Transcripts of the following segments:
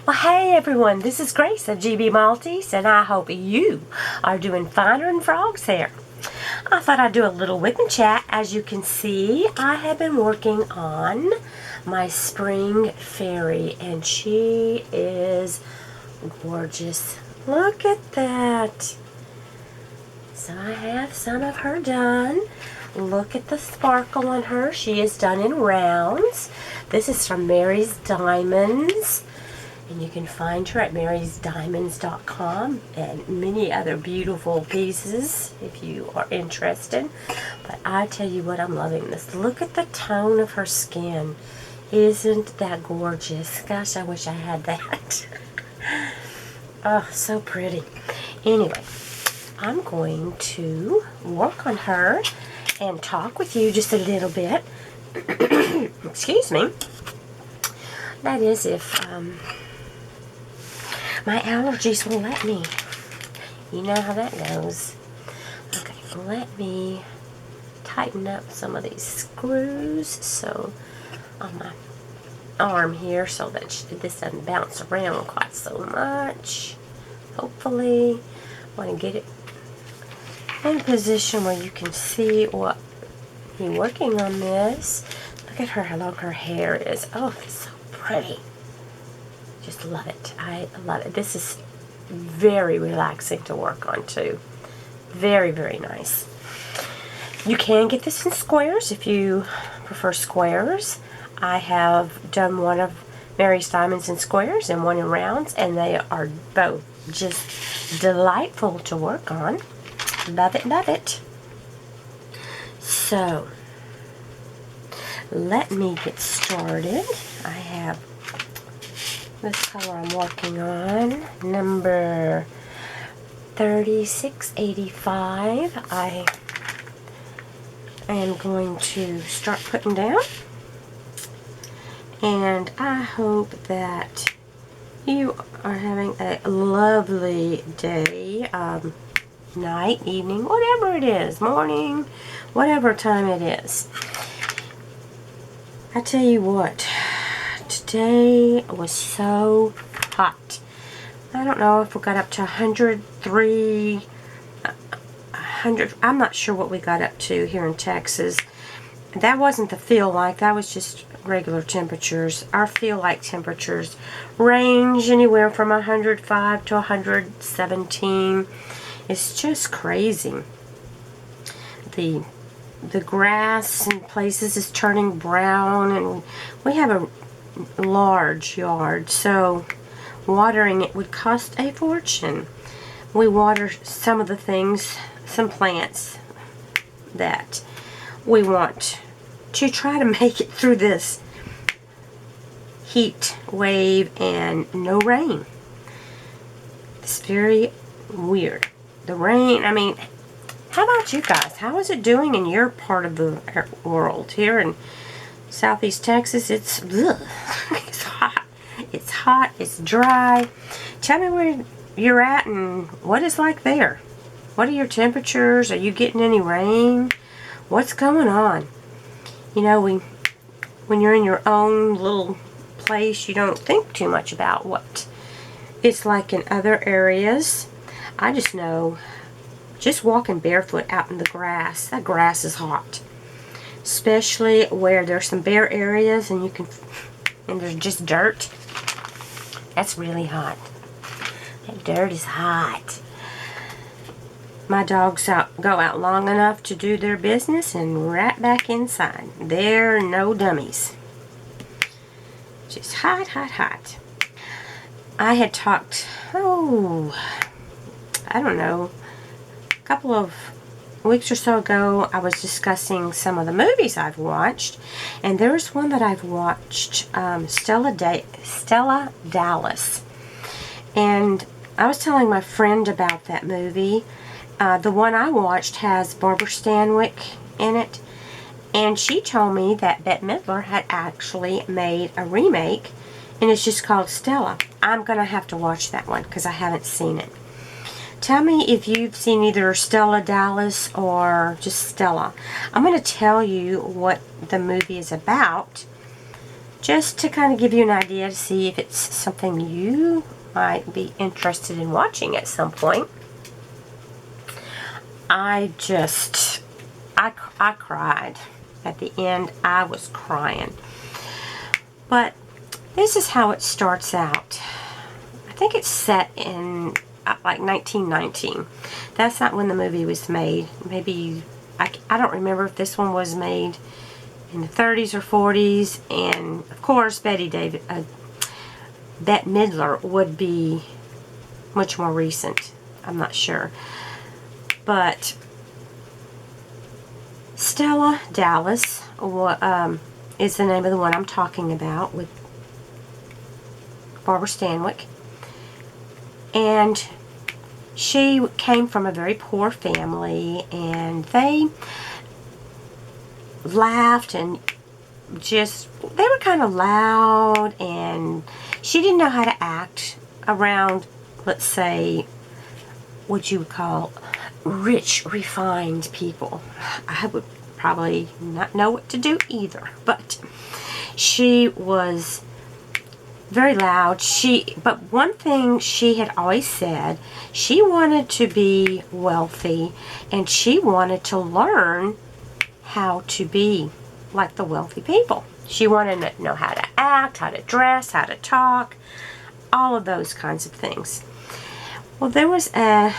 Well, hey everyone, this is Grace of GB Maltese, and I hope you are doing finer than frogs there. I thought I'd do a little whip and chat. As you can see, I have been working on my spring fairy, and she is gorgeous. Look at that. So I have some of her done. Look at the sparkle on her. She is done in rounds. This is from Mary's Diamonds. And you can find her at marysdiamonds.com and many other beautiful pieces if you are interested. But I tell you what, I'm loving this. Look at the tone of her skin. Isn't that gorgeous? Gosh, I wish I had that. Oh, so pretty. Anyway, I'm going to work on her and talk with you just a little bit. Excuse me. That is if my allergies will let me. You know how that goes. Okay, let me tighten up some of these screws so on my arm here so that this doesn't bounce around quite so much. Hopefully, I want to get it in a position where you can see what you're working on this. Look at her, how long her hair is. Oh, it's so pretty. Just love it. I love it. This is very relaxing to work on too. Very, very nice. You can get this in squares if you prefer squares. I have done one of Mary's Diamonds in squares and one in rounds, and they are both just delightful to work on. Love it, love it. So, let me get started. I have this color I'm working on, number 3685. I am going to start putting down, and I hope that you are having a lovely day, night, evening, whatever it is, morning, whatever time it is. I tell you what, today was so hot. I don't know if we got up to 103, 100, I'm not sure what we got up to here in Texas. That wasn't the feel like, that was just regular temperatures. Our feel like temperatures range anywhere from 105 to 117. It's just crazy. The grass in places is turning brown, and we have a large yard, so watering it would cost a fortune. We water some of the things, some plants that we want to try to make it through this heat wave and no rain. It's very weird. The rain, I mean, how about you guys? How is it doing in your part of the world? Here in Southeast Texas, it's it's hot. It's hot, it's dry. Tell me where you're at and what it's like there. What are your temperatures? Are you getting any rain? What's going on? You know, when you're in your own little place, you don't think too much about what it's like in other areas. I just know, just walking barefoot out in the grass, that grass is hot. Especially where there's some bare areas and and there's just dirt. That's really hot. That dirt is hot. My dogs go out long enough to do their business and right back inside. They're no dummies. Just hot, hot, hot. I had talked, I don't know, a couple of weeks or so ago, I was discussing some of the movies I've watched, and there's one that I've watched, Stella Dallas, and I was telling my friend about that movie. The one I watched has Barbara Stanwyck in it, and she told me that Bette Midler had actually made a remake, and it's just called Stella. I'm going to have to watch that one because I haven't seen it. Tell me if you've seen either Stella Dallas or just Stella. I'm going to tell you what the movie is about, just to kind of give you an idea to see if it's something you might be interested in watching at some point. I cried. At the end, I was crying. But this is how it starts out. I think it's set in like 1919. That's not when the movie was made. Maybe, I don't remember if this one was made in the 30s or 40s. And of course, Bette Midler would be much more recent. I'm not sure. But Stella Dallas is the name of the one I'm talking about, with Barbara Stanwyck. And she came from a very poor family, and they laughed and they were kind of loud, and she didn't know how to act around, let's say, what you would call rich, refined people. I would probably not know what to do either, but she was very loud. But one thing she had always said, she wanted to be wealthy, and she wanted to learn how to be like the wealthy people. She wanted to know how to act, how to dress, how to talk, all of those kinds of things. Well, there was a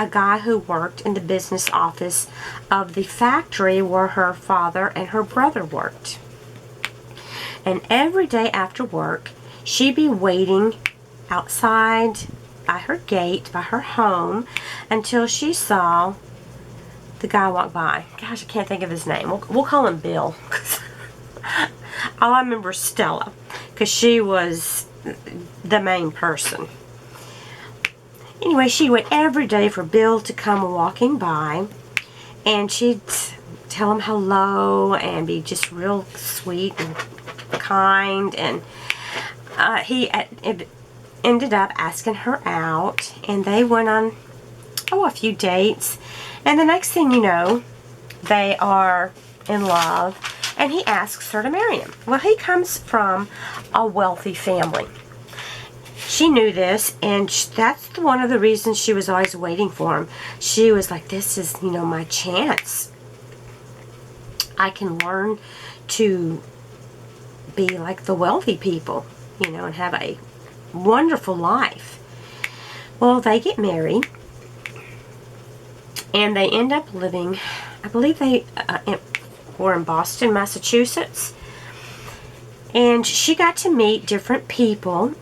guy who worked in the business office of the factory where her father and her brother worked. And every day after work, she'd be waiting outside by her gate, by her home, until she saw the guy walk by. Gosh, I can't think of his name. We'll call him Bill. All I remember is Stella, because she was the main person. Anyway, she'd wait every day for Bill to come walking by, and she'd tell him hello and be just real sweet and kind, and he ended up asking her out, and they went on a few dates, and the next thing you know, they are in love, and he asks her to marry him. Well, he comes from a wealthy family. She knew this, and that's one of the reasons she was always waiting for him. She was like, this is, my chance. I can learn to be like the wealthy people, and have a wonderful life. Well, they get married, and they end up living, I believe they were in Boston, Massachusetts. And she got to meet different people,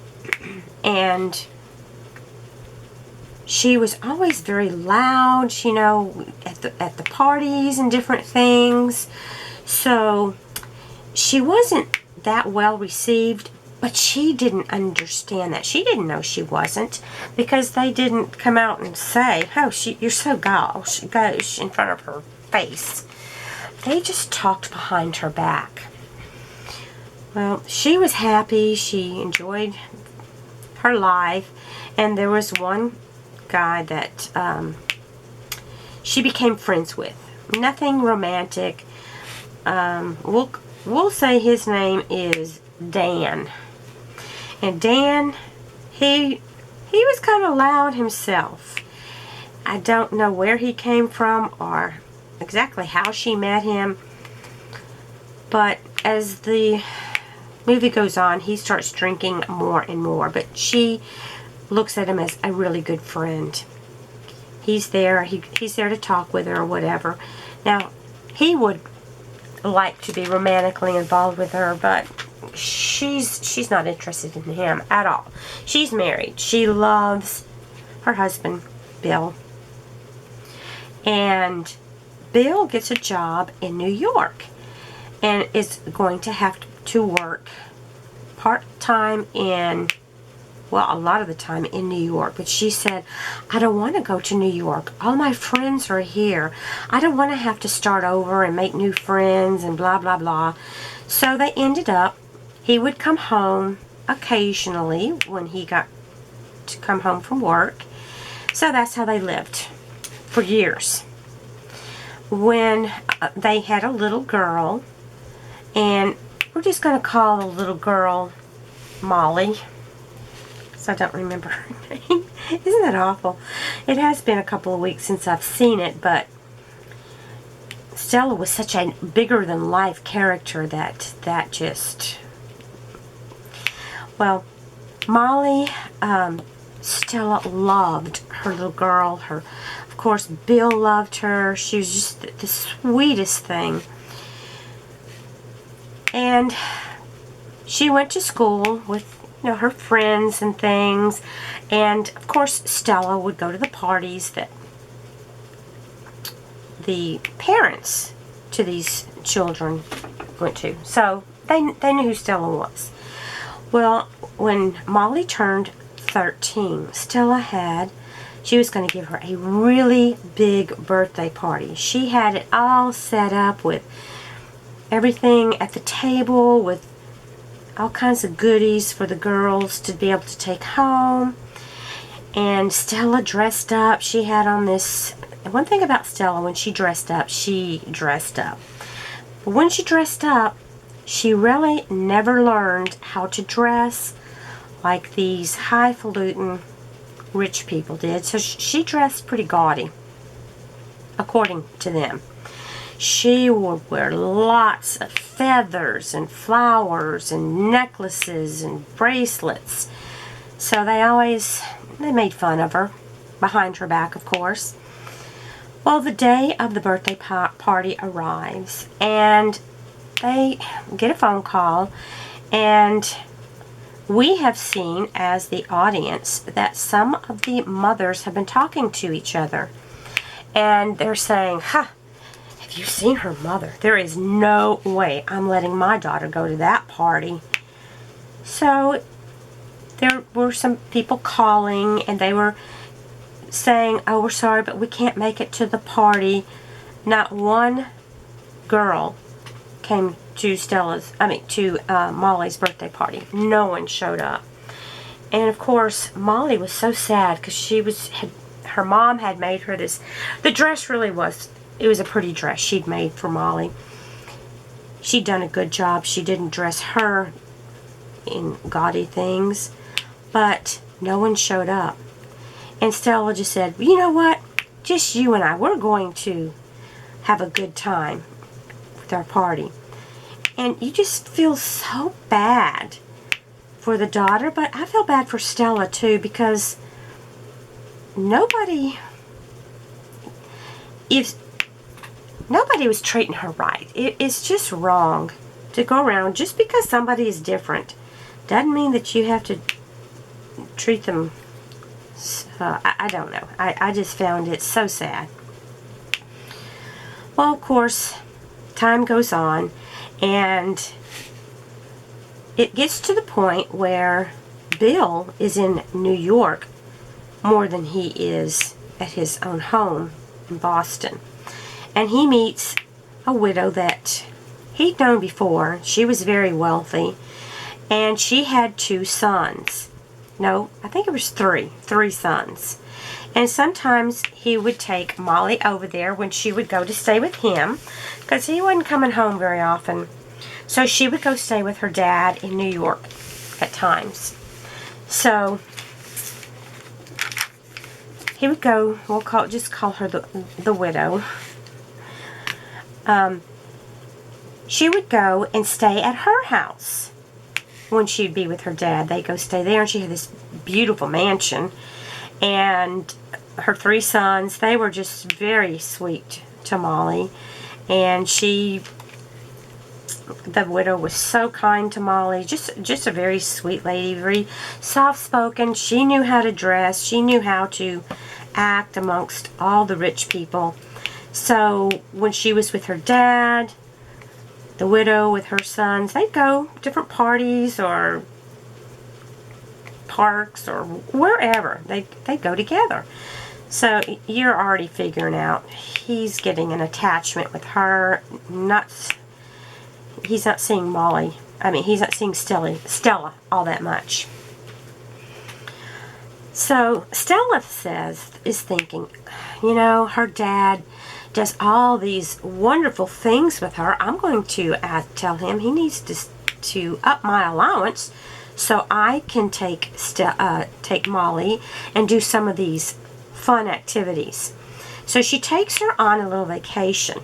and she was always very loud, at the parties and different things. So she wasn't that well received, but she didn't understand that. She didn't know she wasn't, because they didn't come out and say, oh, you're so gauche in front of her face. They just talked behind her back. Well, she was happy. She enjoyed her life, and there was one guy that she became friends with. Nothing romantic. We'll say his name is Dan. And Dan, he was kind of loud himself. I don't know where he came from or exactly how she met him, but as the movie goes on, he starts drinking more and more, but she looks at him as a really good friend. He's there to talk with her or whatever. Now, he would like to be romantically involved with her, but she's not interested in him at all. She's married. She loves her husband, Bill. And Bill gets a job in New York, and is going to have to work part-time a lot of the time in New York. But she said, I don't want to go to New York. All my friends are here. I don't want to have to start over and make new friends and blah, blah, blah. So they ended up, he would come home occasionally when he got to come home from work. So that's how they lived for years. When they had a little girl, and we're just going to call the little girl Molly. So I don't remember her name. Isn't that awful? It has been a couple of weeks since I've seen it, but Stella was such a bigger-than-life character that just... Well, Molly, Stella loved her little girl. Of course, Bill loved her. She was just the sweetest thing. And she went to school with, her friends and things. And, of course, Stella would go to the parties that the parents to these children went to. So, they knew who Stella was. Well, when Molly turned 13, she was going to give her a really big birthday party. She had it all set up with everything at the table, with all kinds of goodies for the girls to be able to take home. And Stella dressed up. She had on this... One thing about Stella, when she dressed up. But when she dressed up, she really never learned how to dress like these highfalutin rich people did. So she dressed pretty gaudy, according to them. She would wear lots of feathers and flowers and necklaces and bracelets. So they made fun of her, behind her back, of course. Well, the day of the birthday party arrives, and they get a phone call, and we have seen, as the audience, that some of the mothers have been talking to each other. And they're saying, have you seen her mother? There is no way I'm letting my daughter go to that party. So there were some people calling, and they were saying, oh, we're sorry, but we can't make it to the party. Not one girl came to Molly's birthday party. No one showed up. And of course, Molly was so sad because her mom had made her this. The dress really was. It was a pretty dress she'd made for Molly. She'd done a good job. She didn't dress her in gaudy things, but no one showed up. And Stella just said, you know what? Just you and I. We're going to have a good time with our party. And you just feel so bad for the daughter, but I feel bad for Stella too, because nobody was treating her right. It's just wrong to go around just because somebody is different. Doesn't mean that you have to treat them. I don't know. I just found it so sad. Well, of course, time goes on, and it gets to the point where Bill is in New York more than he is at his own home in Boston. And he meets a widow that he'd known before. She was very wealthy, and she had 2 sons. No, I think it was 3 sons. And sometimes he would take Molly over there when she would go to stay with him, because he wasn't coming home very often. So she would go stay with her dad in New York at times. So he would go, just call her the widow. She would go and stay at her house when she'd be with her dad. They'd go stay there, and she had this beautiful mansion. And her 3 sons, they were just very sweet to Molly. And the widow was so kind to Molly. Just a very sweet lady, very soft-spoken. She knew how to dress. She knew how to act amongst all the rich people. So when she was with her dad, the widow with her sons, they'd go different parties or parks or wherever. They'd go together. So you're already figuring out he's getting an attachment with her. He's not seeing Molly. He's not seeing Stella all that much. So Stella is thinking, her dad does all these wonderful things with her. I'm going to tell him he needs to to up my allowance so I can take Molly and do some of these fun activities. So she takes her on a little vacation,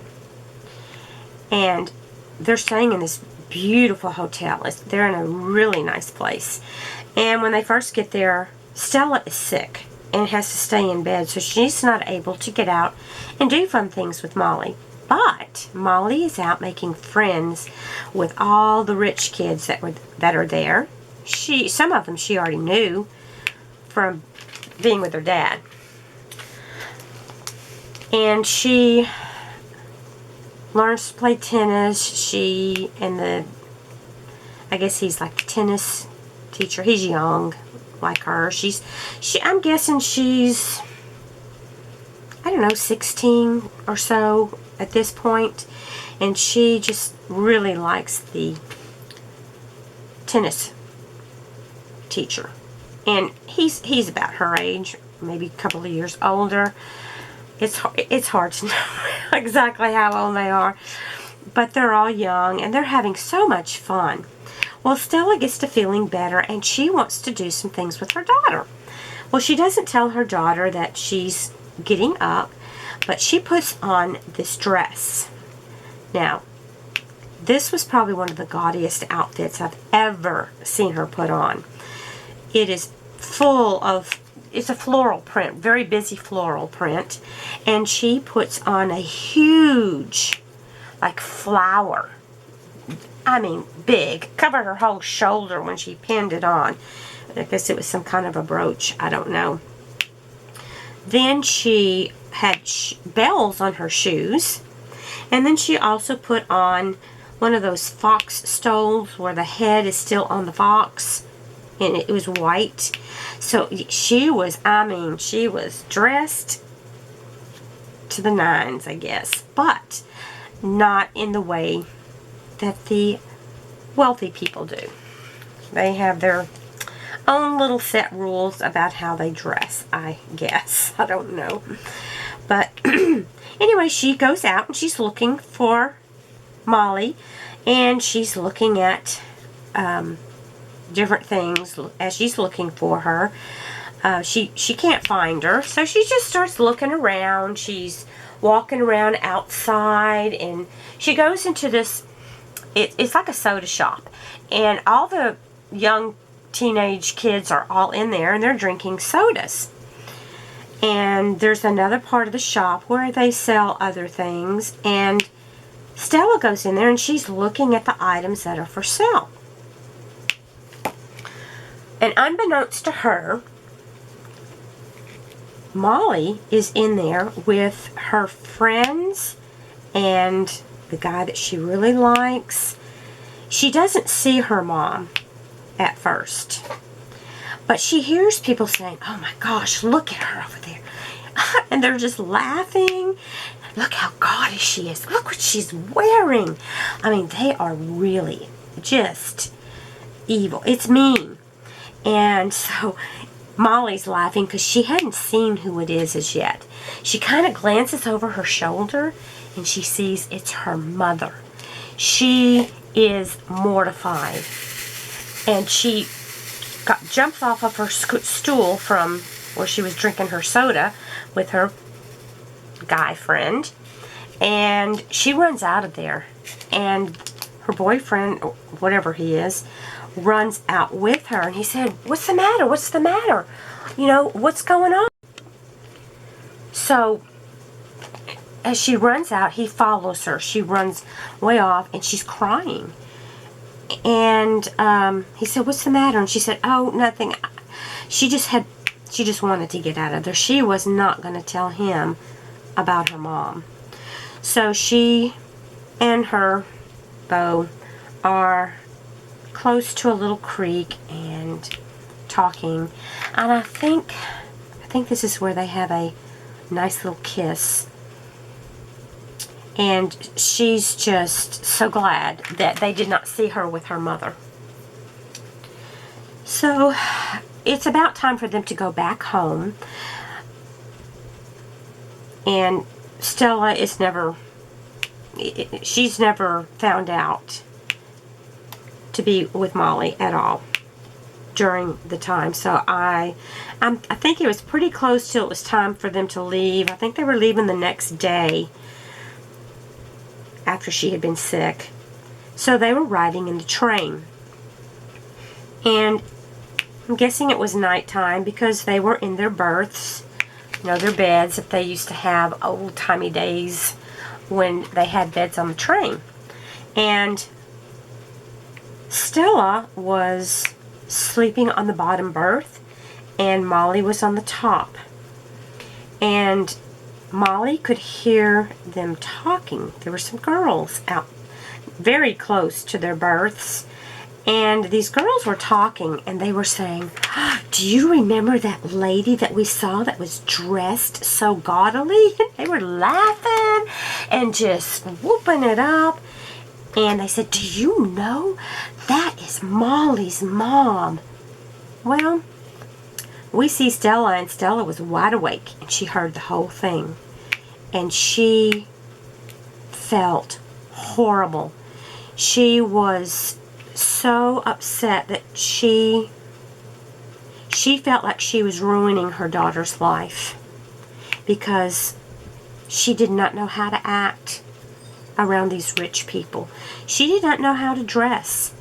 and they're staying in this beautiful hotel. They're in a really nice place. And when they first get there, Stella is sick and has to stay in bed, so she's not able to get out and do fun things with Molly. But Molly is out making friends with all the rich kids that are there. Some of them she already knew from being with her dad. And she learns to play tennis. I guess he's like a tennis teacher. He's young, like her. I'm guessing she's, I don't know, 16 or so at this point. And she just really likes the tennis teacher. And he's about her age, maybe a couple of years older. It's hard to know exactly how old they are, but they're all young and they're having so much fun. Well, Stella gets to feeling better and she wants to do some things with her daughter. Well, she doesn't tell her daughter that she's getting up, but she puts on this dress. Now, this was probably one of the gaudiest outfits I've ever seen her put on. It is full of, it's a floral print, very busy floral print, and she puts on a huge, like, flower. I mean, big. Covered her whole shoulder when she pinned it on. I guess it was some kind of a brooch. I don't know. Then she had bells on her shoes. And then she also put on one of those fox stoles where the head is still on the fox. And it was white. So she was dressed to the nines, I guess. But not in the way that the wealthy people do. They have their own little set rules about how they dress, I guess. I don't know. But anyway, she goes out and she's looking for Molly. And she's looking at different things as she's looking for her. She can't find her, so she just starts looking around. She's walking around outside, and she goes into this, it's like a soda shop, and all the young teenage kids are all in there, and they're drinking sodas. And there's another part of the shop where they sell other things, and Stella goes in there, and she's looking at the items that are for sale. And unbeknownst to her, Molly is in there with her friends and the guy that she really likes. She doesn't see her mom at first, but she hears people saying, "Oh my gosh, look at her over there." And they're just laughing. Look how gaudy she is. Look what she's wearing. I mean, they are really just evil. It's mean. And so Molly's laughing because she hadn't seen who it is as yet. She kind of glances over her shoulder and she sees it's her mother. She is mortified. And she jumps off of her stool from where she was drinking her soda with her guy friend. And she runs out of there. And her boyfriend, or whatever he is, runs out with her, and he said, "What's the matter? What's the matter? You know, what's going on?" So as she runs out, he follows her. She runs way off, and she's crying. And he said, "What's the matter?" And she said, "Oh, nothing. She just wanted to get out of there. She was not going to tell him about her mom." So she and her beau are close to a little creek and talking, and I think this is where they have a nice little kiss, and she's just so glad that they did not see her with her mother. So it's about time for them to go back home, and Stella she's never found out to be with Molly at all during the time. So I think it was pretty close till it was time for them to leave. I think they were leaving the next day after she had been sick. So they were riding in the train. And I'm guessing it was nighttime because they were in their berths, their beds that they used to have old-timey days when they had beds on the train. And Stella was sleeping on the bottom berth, and Molly was on the top. And Molly could hear them talking. There were some girls out very close to their berths, and these girls were talking, and they were saying, "Do you remember that lady that we saw that was dressed so gaudily?" They were laughing and just whooping it up. And they said, "Do you know that is Molly's mom?" Well, we see Stella, and Stella was wide awake, and she heard the whole thing. And she felt horrible. She was so upset that she felt like she was ruining her daughter's life because she did not know how to act around these rich people. She did not know how to dress,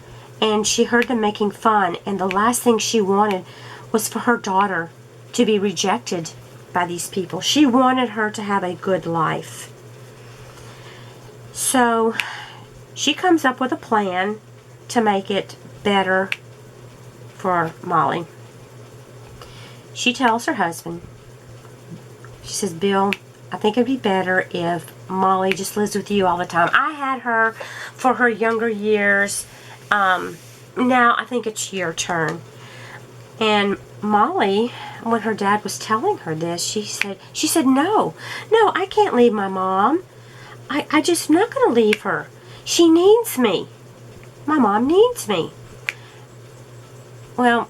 and she heard them making fun, and the last thing she wanted was for her daughter to be rejected by these people. She wanted her to have a good life. So she comes up with a plan to make it better for Molly. She tells her husband, she says, "Bill, I think it'd be better if Molly just lives with you all the time. I had her for her younger years. Now I think it's your turn." And Molly, when her dad was telling her this, she said, no, I can't leave my mom. I just not going to leave her. She needs me. My mom needs me. Well,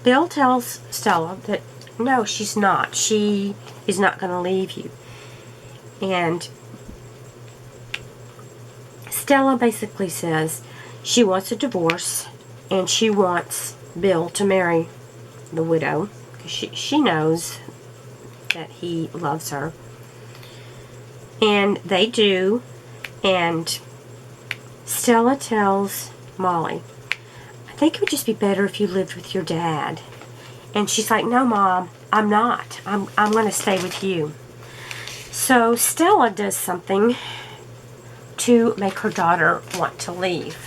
Bill tells Stella that no, she's not. She is not going to leave you. And Stella basically says she wants a divorce, and she wants Bill to marry the widow. She knows that he loves her. And they do. And Stella tells Molly, "I think it would just be better if you lived with your dad." And she's like, "No, Mom, I'm not. I'm going to stay with you." So Stella does something to make her daughter want to leave.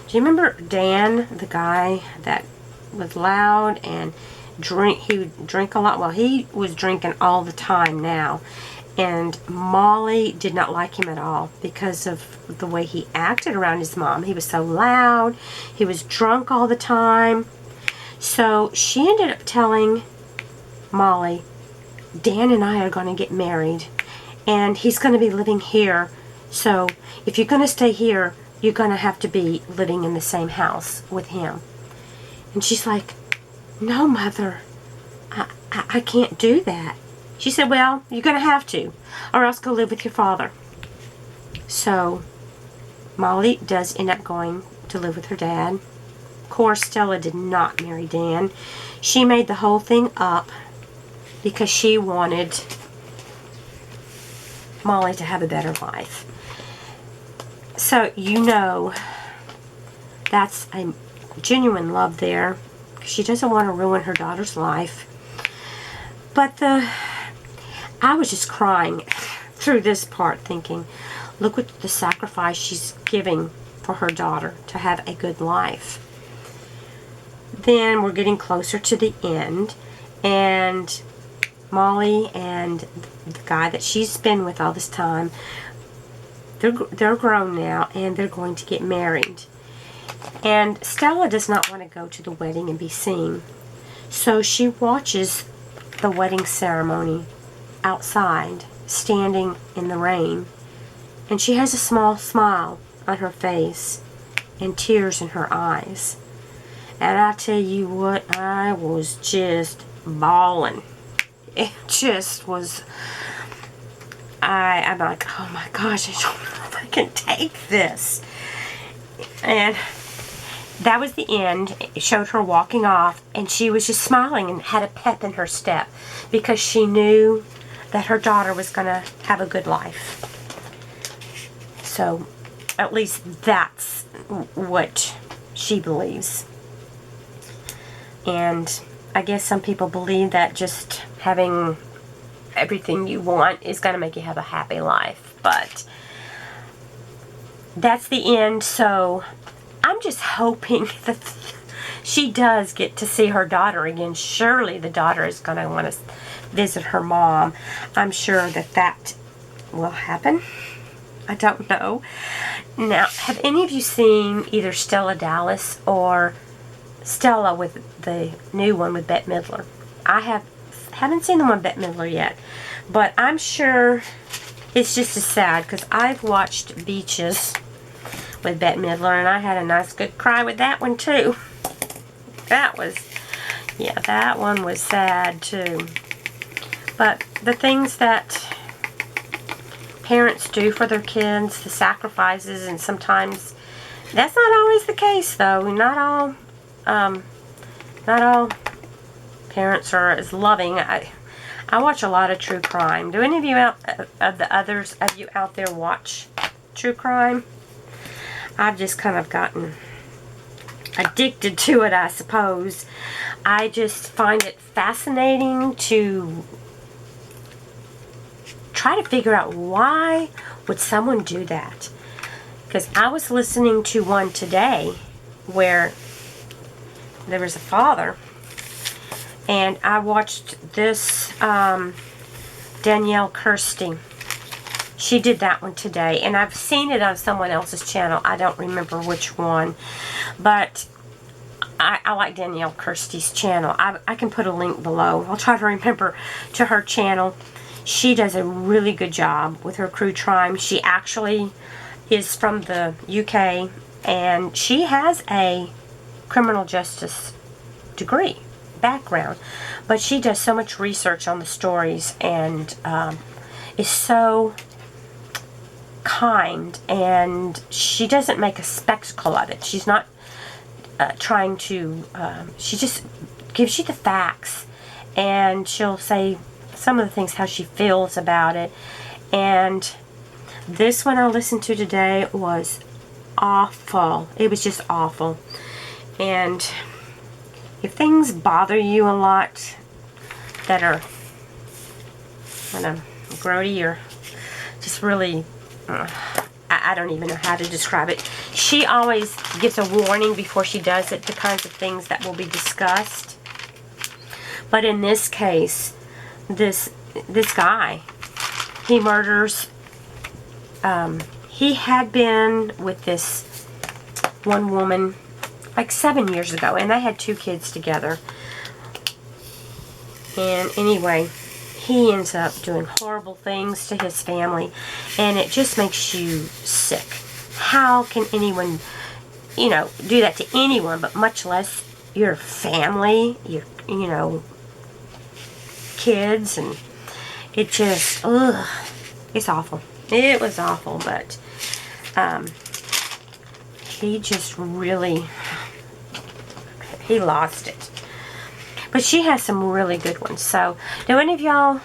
Do you remember Dan, the guy that was loud and he would drink a lot? Well, he was drinking all the time now. And Molly did not like him at all because of the way he acted around his mom. He was so loud. He was drunk all the time. So she ended up telling Molly, "Dan and I are going to get married, and he's going to be living here. So if you're going to stay here, you're going to have to be living in the same house with him." And she's like, "No, Mother, I can't do that." She said, "Well, you're going to have to, or else go live with your father." So Molly does end up going to live with her dad. Of course, Stella did not marry Dan. She made the whole thing up because she wanted Molly to have a better life. So, that's a genuine love there. She doesn't want to ruin her daughter's life. But I was just crying through this part thinking, look at the sacrifice she's giving for her daughter to have a good life. Then we're getting closer to the end, and Molly and the guy that she's been with all this time, they're grown now, and they're going to get married. And Stella does not want to go to the wedding and be seen. So she watches the wedding ceremony outside, standing in the rain. And she has a small smile on her face and tears in her eyes. And I tell you what, I was just bawling. It just was, I'm like, oh my gosh, I don't know if I can take this. And that was the end. It showed her walking off, and she was just smiling and had a pep in her step because she knew that her daughter was going to have a good life. So, at least that's what she believes. And I guess some people believe that just having everything you want is going to make you have a happy life. But that's the end, so I'm just hoping that she does get to see her daughter again. Surely the daughter is going to want to visit her mom. I'm sure that that will happen. I don't know. Now, have any of you seen either Stella Dallas or Stella with the new one with Bette Midler? I haven't seen the one with Bette Midler yet, but I'm sure it's just as sad because I've watched Beaches with Bette Midler, and I had a nice good cry with that one too. That one was sad too. But the things that parents do for their kids, the sacrifices, and sometimes that's not always the case though. Not all parents are as loving. I watch a lot of true crime. Do any of you others of you out there watch true crime? I've just kind of gotten addicted to it, I suppose. I just find it fascinating to try to figure out why would someone do that. Because I was listening to one today where there was a father, and I watched this Danielle Kirsty. She did that one today, and I've seen it on someone else's channel. I don't remember which one, but I like Danielle Kirsty's channel. I can put a link below. I'll try to remember to her channel. She does a really good job with her true crime. She actually is from the UK, and she has a criminal justice degree background, but she does so much research on the stories, and is so kind, and she doesn't make a spectacle of it. She's not trying to, she just gives you the facts, and she'll say some of the things, how she feels about it. And this one I listened to today was awful. It was just awful. And if things bother you a lot that are kind of grody or just really, I don't even know how to describe it. She always gives a warning before she does it, the kinds of things that will be discussed. But in this case, this guy, he murders, he had been with this one woman like 7 years ago, and they had 2 kids together. And anyway, he ends up doing horrible things to his family, and it just makes you sick. How can anyone, do that to anyone, but much less your family, your, kids? And it just, it's awful. It was awful, but he just really, he lost it. But she has some really good ones. So, do any of y'all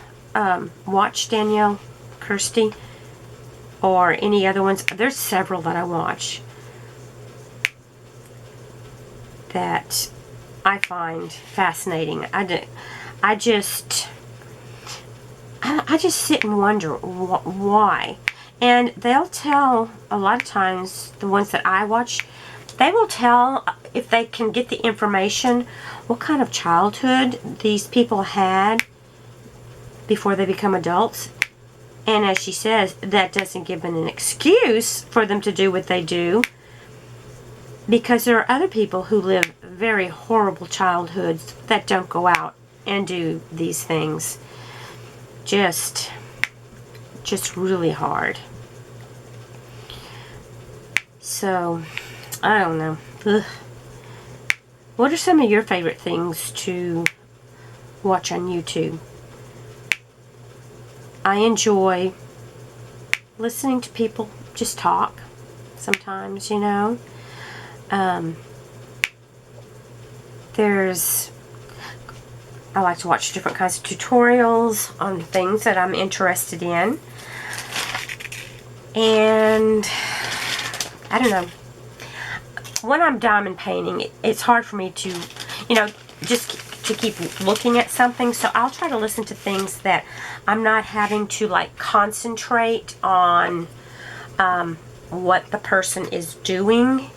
watch Danielle Kirsty or any other ones? There's several that I watch that I find fascinating. I just sit and wonder why. And they'll tell, a lot of times, the ones that I watch, they will tell, if they can get the information, what kind of childhood these people had before they become adults. And as she says, that doesn't give them an excuse for them to do what they do, because there are other people who live very horrible childhoods that don't go out and do these things. Just really hard. So, I don't know. Ugh. What are some of your favorite things to watch on YouTube? I enjoy listening to people just talk sometimes, I like to watch different kinds of tutorials on things that I'm interested in. And I don't know. When I'm diamond painting, it's hard for me to, just to keep looking at something. So I'll try to listen to things that I'm not having to like concentrate on what the person is doing,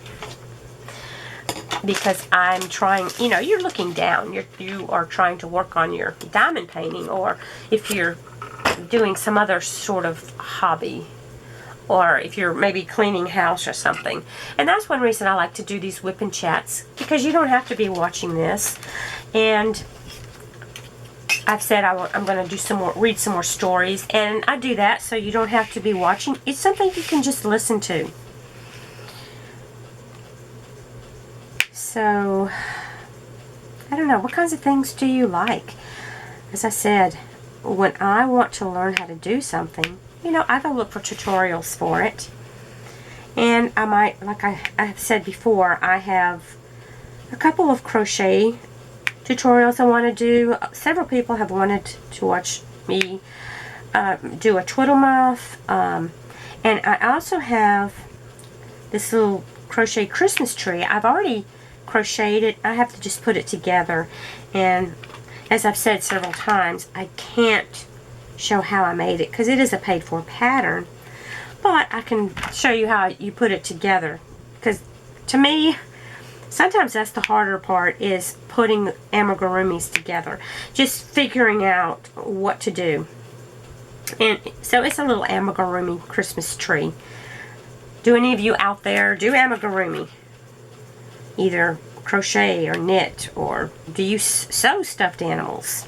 because I'm trying, you're looking down. You are trying to work on your diamond painting, or if you're doing some other sort of hobby, or if you're maybe cleaning house or something. And that's one reason I like to do these WIP and chats, because you don't have to be watching this. And I've said I'm going to do read some more stories, and I do that so you don't have to be watching. It's something you can just listen to. So, I don't know, what kinds of things do you like? As I said, when I want to learn how to do something, I go look for tutorials for it. And I might, like I have said before, I have a couple of crochet tutorials I want to do. Several people have wanted to watch me do a twiddle muff. And I also have this little crochet Christmas tree. I've already crocheted it. I have to just put it together. And as I've said several times, I can't show how I made it because it is a paid for pattern. But I can show you how you put it together, because to me, sometimes that's the harder part, is putting amigurumis together. Just figuring out what to do. And so it's a little amigurumi Christmas tree. Do any of you out there do amigurumi? Either crochet or knit, or do you sew stuffed animals?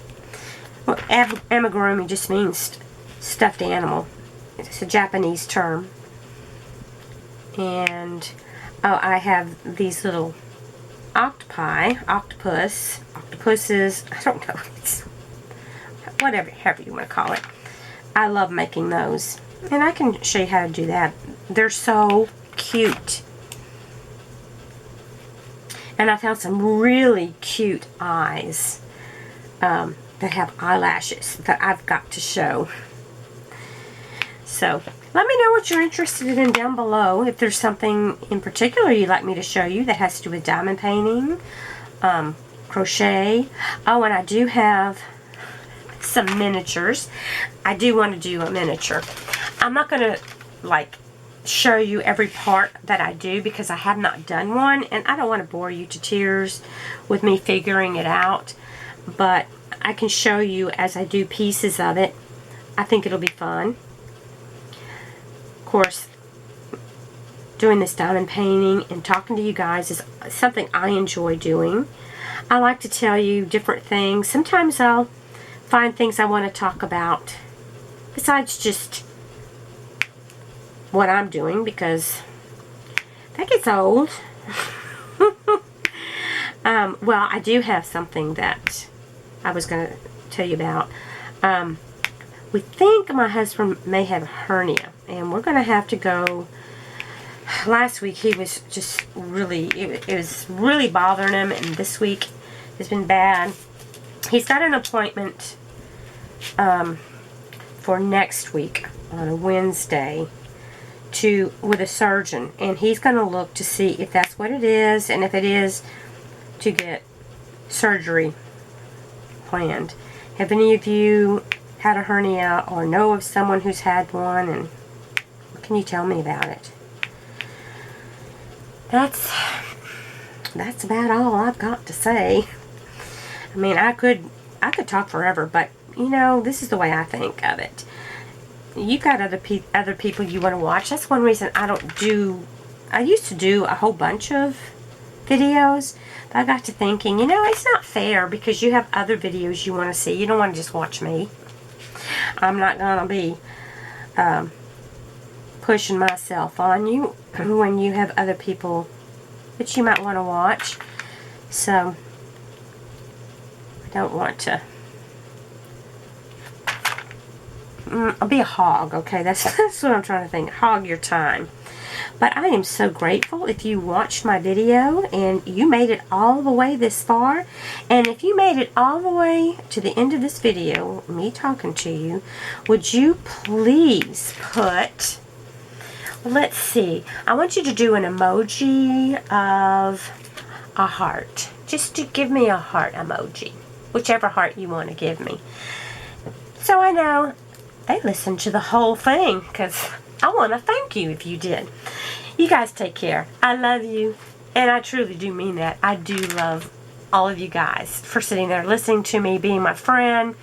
Well, amigurumi just means stuffed animal. It's a Japanese term. And I have these little octopuses, I don't know, it's whatever, however you want to call it. I love making those. And I can show you how to do that. They're so cute. And I found some really cute eyes that have eyelashes that I've got to show. So, let me know what you're interested in down below. If there's something in particular you'd like me to show you that has to do with diamond painting, crochet. Oh, and I do have some miniatures. I do want to do a miniature. I'm not going to, like, show you every part that I do because I have not done one, and I don't want to bore you to tears with me figuring it out. But I can show you as I do pieces of it. I think it'll be fun. Of course, doing this diamond painting and talking to you guys is something I enjoy doing. I like to tell you different things. Sometimes I'll find things I want to talk about besides just what I'm doing, because that gets old. Well, I do have something that I was going to tell you about. We think my husband may have a hernia, and we're going to have to go. Last week he was just really, it was really bothering him, and this week has been bad. He's got an appointment for next week on a Wednesday with a surgeon, and he's going to look to see if that's what it is, and if it is, to get surgery planned. Have any of you had a hernia or know of someone who's had one, and what can you tell me about it? That's about all I've got to say. I mean, I could talk forever, but this is the way I think of it. You've got other people you want to watch. That's one reason I don't do. I used to do a whole bunch of videos, but I got to thinking, it's not fair, because you have other videos you want to see. You don't want to just watch me. I'm not gonna be pushing myself on you when you have other people that you might want to watch. So I don't want to. I'll be a hog, okay? That's what I'm trying to think. Hog your time. But I am so grateful if you watched my video and you made it all the way this far. And if you made it all the way to the end of this video, me talking to you, would you please put, let's see, I want you to do an emoji of a heart. Just to give me a heart emoji. Whichever heart you want to give me. So I know they listened to the whole thing, because I want to thank you if you did. You guys take care. I love you, and I truly do mean that. I do love all of you guys for sitting there listening to me, being my friend,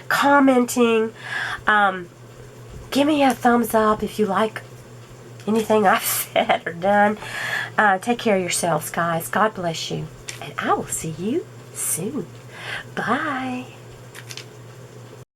commenting. Give me a thumbs up if you like anything I've said or done. Take care of yourselves, guys. God bless you, and I will see you soon. Bye.